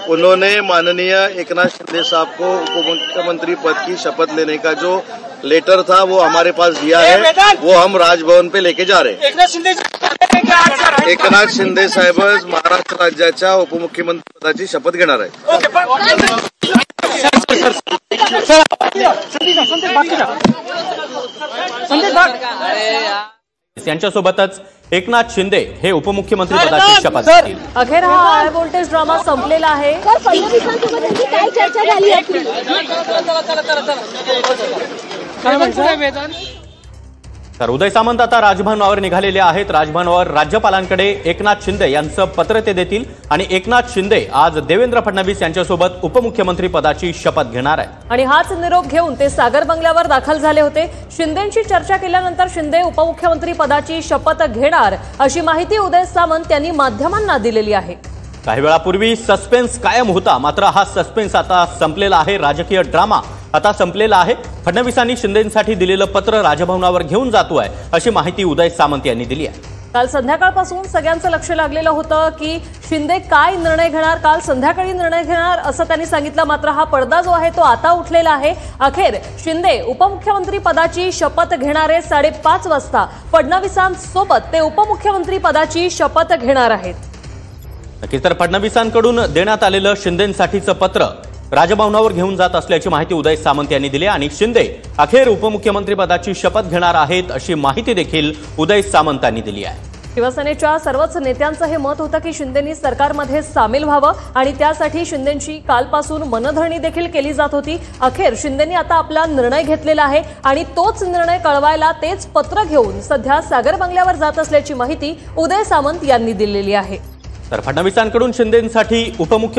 उन्होंने माननीय एकनाथ शिंदे साहब को उपमुख्यमंत्री पद की शपथ लेने का जो लेटर था वो हमारे पास दिया है, वो हम राजभवन पे लेके जा रहे हैं। एकनाथ शिंदे साहेब महाराष्ट्र राज्याच्या उपमुख्यमंत्री पदाची शपथ घेणार आहेत। यांच्यासोबतच एकनाथ शिंदे हे उपमुख्यमंत्री पदाची शपथ घेतील। अखेर हा हाय व्होल्टेज ड्रामा संपलेला आहे। काय चर्चा झाली आपली? तर उदय सामंत आता राजभवनावर निघालेले आहेत। राजभवनावर राज्यपालांकडे एकनाथ शिंदे यांचं पत्र ते देतील आणि एकनाथ शिंदे आज देवेंद्र फडणवीस यांच्यासोबत उपमुख्यमंत्री पदाची शपथ घेणार आहेत। आणि हाच निरोप घेऊन ते सागर बंगल्यावर दाखल झाले होते। शिंदेंशी चर्चा केल्यानंतर शिंदे उपमुख्यमंत्री पदाची शपथ घेणार अशी माहिती उदय सामंत यांनी माध्यमांना दिलेली आहे। काही वेळापूर्वी सस्पेन्स कायम होता, मात्र हा सस्पेन्स आता संपलेला आहे। राजकीय ड्रामा आता संपलेला आहे। फडणवीसांनी शिंदेंसाठी दिलेलं पत्र राजभवनावर घेऊन जातोय अशी माहिती उदय सामंत यांनी दिली आहे। काल संध्याकाळपासून सगळ्यांचं लक्ष लागलेलं होतं की शिंदे काय निर्णय घेणार, काल संध्याकाळी निर्णय घेणार असं त्यांनी सांगितलं। मात्र हा पडदा जो आहे तो आता उठलेला आहे। अखेर शिंदे उपमुख्यमंत्री पदाची शपथ घेणारे 5:30 वाजता फडणवीसांसोबत ते उपमुख्यमंत्री पदाची शपथ घेणार आहेत। नक्कीच तर फडणवीसांकडून देण्यात आलेलं शिंदेंसाठीचं पत्र राजभवनावर घेऊन जात असल्याची माहिती उदय सामंत यांनी दिली आणि शिंदे अखेर उपमुख्यमंत्री पदाची शपथ घेणार आहेत अशी माहिती देखील उदय सामंतांनी दिली आहे। शिवसेनेच्या सर्वच नेत्यांचं हे मत होतं की शिंदेंनी सरकारमध्ये सामील व्हावं आणि त्यासाठी शिंदेंची कालपासून मनधरणी देखील केली जात होती। अखेर शिंदेंनी आता आपला निर्णय घेतलेला आहे आणि तोच निर्णय कळवायला तेच पत्र घेऊन सध्या सागर बंगल्यावर जात असल्याची माहिती उदय सामंत यांनी दिलेली आहे। तर फडणवीसांकडून शिंदेंसाठी उपमुख्य